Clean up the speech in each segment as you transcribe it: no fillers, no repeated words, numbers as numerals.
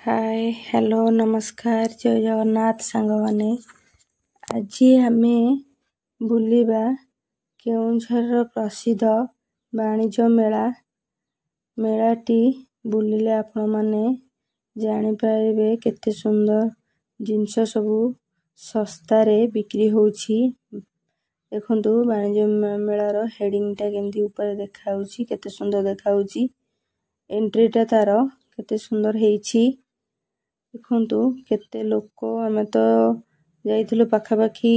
Hi hello नमस्कार जय जगन्नाथ सांग माने आज आमे बुलिबा केउझर प्रसिद्ध वाणिज्य मेलाटी बुलिले आपण माने जानि पाइबे केते सुंदर जिंस सबु सस्ता रे बिक्री होउछि। देखंतु वाणिज्य मेलार हेडिंग टा केमती ऊपर देखाउछि केते सुंदर देखाउछि। एंट्री टा तार केते सुंदर हेइछि। देखंतु केते लोक आमे तो जाइथिलु पाखापाखी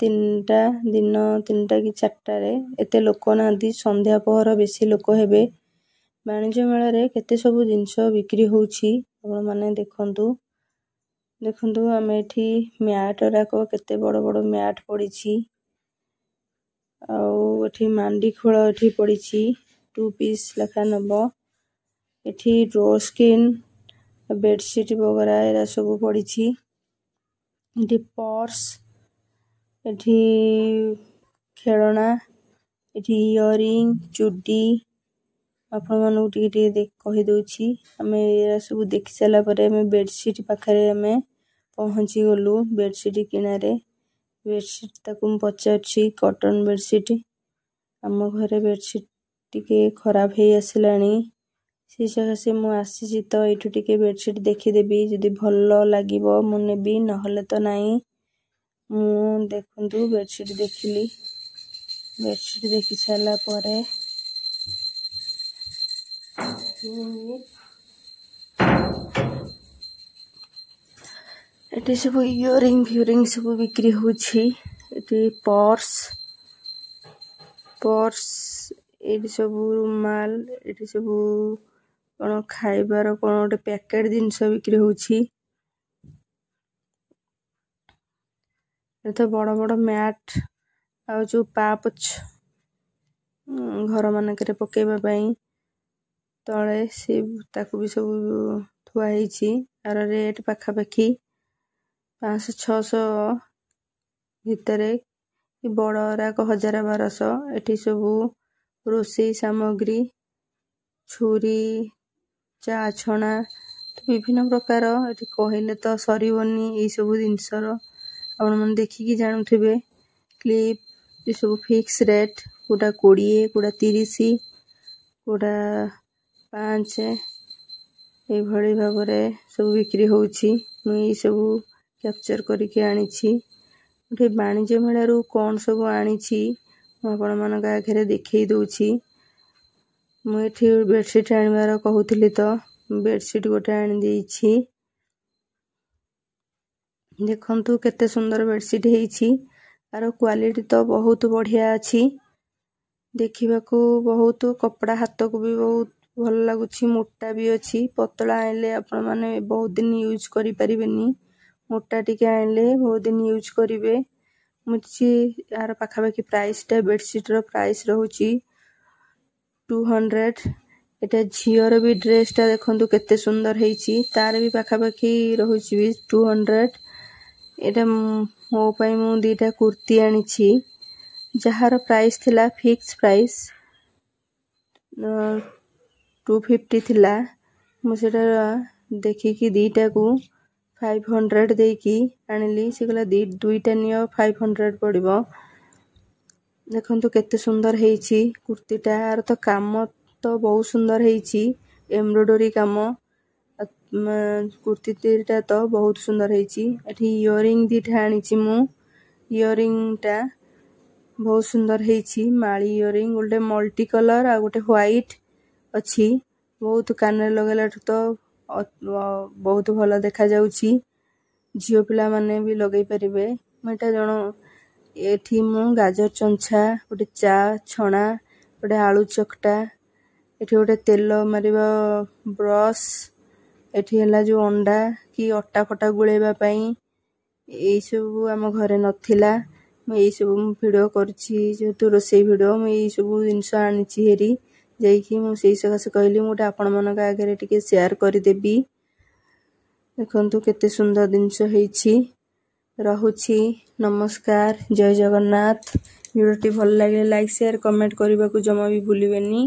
3टा दिन 3टा कि 4टा रे एते लोक नांदी संध्या पहर बेसी लोक हेबे। वाणिज्य मेला रे केते सब जिंस बिक्री होउछि आपण माने देखंतु आमे एठी मैट राको केते बड़ बड़ मैट पड़ीछि आउ एठी मांडी खोळ एठी पड़ीछि 2 पीस लखा नबो। एठी ड्रो स्किन बेडशीट वगैरह एरा सब पड़ीछि। एठी पर्स एठी खेळना एठी इयरिंग चूड़ी आपण मानु टिके देख कहि दोछि। हमें एरा सब देख साला परे हमें बेडशीट पाखरे हमें पहुंची गलु बेडशीट किनारे। बेडशीट ताकु पचाछि कॉटन बेडशीट हम घरे बेडशीट टिके खराब हे आसिलानी से जगह से मु आसी तो एठु टिके बेडशीट देखि देबी जदी भल्लो लागिबो मु नेबी नहले तो नाही। मु देखंतु बेडशीट देखिली बेडशीट देखि साला परे एठी सब इयरिंग सब बिक्री होछि। एठी पर्स एठी सब रुमाल एठी सब कोन खाइबार कोन ओटे पैकेट जिंस बिक्री होछि। एतो बड़ बड़ मैट आ जो पापच घर मानकरे पकेबा पई तळे से ताकु भी सब थुआ हेछि। आर रेट पाखापाखी 500-600 भितरे बड़रा को 1000-1200। एठी सब रोसई सामग्री छुरी चा छणा विभिन्न प्रकार एठी कहिले तो सरीबनी ए सब जिंसर आपण मन देखि कि जानुथिबे। क्लिप ए सब फिक्स रेट कोडा 20 कोडा 30 कोडा 5 ए भଳି भाबरे सब बिक्री होउछि। मु ए सब कैप्चर करिके आनिछि। एठी वाणिज्य मेलारू कोन सब आनिछि मु आपण मानक आखरे देखै दोछि। मु एठी बेडशीट आनिबार कहउथिली तो बेडशीट गोटे आनि देछि। देखंतु केते सुंदर बेडशीट हेइछि आरो क्वालिटी तो बहुत बढ़िया अछि। देखिबा को बहुत कपड़ा हाथ को भी बहुत भल लागुछि मोटा भी अछि। पतला आइले आपण माने बहुत दिन यूज करि परिबेनी मोटा टिके आइले बहुत दिन यूज करिवे। मुछि यार पाखापाखी प्राइस टा बेडशीट रो प्राइस रहउछि 200। एटा झियर भी ड्रेस टा देखंतु केते सुंदर हेइछि तार भी पाखापाखी रहउछि 200। एटा मो पई मु दीटा कुर्ती आनिछि जहार प्राइस थिला फिक्स प्राइस 250 थिला। मु सेटा देखि कि दीटा को 500 देकी आनिली से गला दुईटा नियो 500 पड़िबो। देखंतु केते सुंदर हेइछि कुर्तीटा आर तो काम तो बहुत सुंदर हेइछि एम्ब्रॉयडरी काम कुर्ती तीरटा तो बहुत सुंदर हेइछि। एठी इयरिंग दीटा आनिछि मु इयरिंग टा बहुत सुंदर हेइछि माली इयरिंग गोटे मल्टी कलर आ गोटे व्हाइट अछि। बहुत काने लगेला तो बहुत भलो देखा जाउछि। झियो पिला माने भी लगै परिबे। मेटा जणो एठी मु गाजर चंछा गोटे चा छणा गोटे आलू चकटा एठी गोटे तेल मारिबा ब्रश एठी हला जो अंडा कि अट्टा फटा गुळेबा पई ए सब हम घरे नथिला। म ए सब वीडियो करछि जेतु रोसई वीडियो म ए सब जिंस आनिछि हेरी जाई कि मु सेई सकासे कहली मुटा आपण मन का आगे टिके शेयर करि देबी। देखंतु केते सुंदर जिंस हेइछि रहुछि। नमस्कार जय जगन्नाथ। वीडियोटी भल लागे लाइक शेयर कमेंट करबा को जमा भी भूलिबेनी।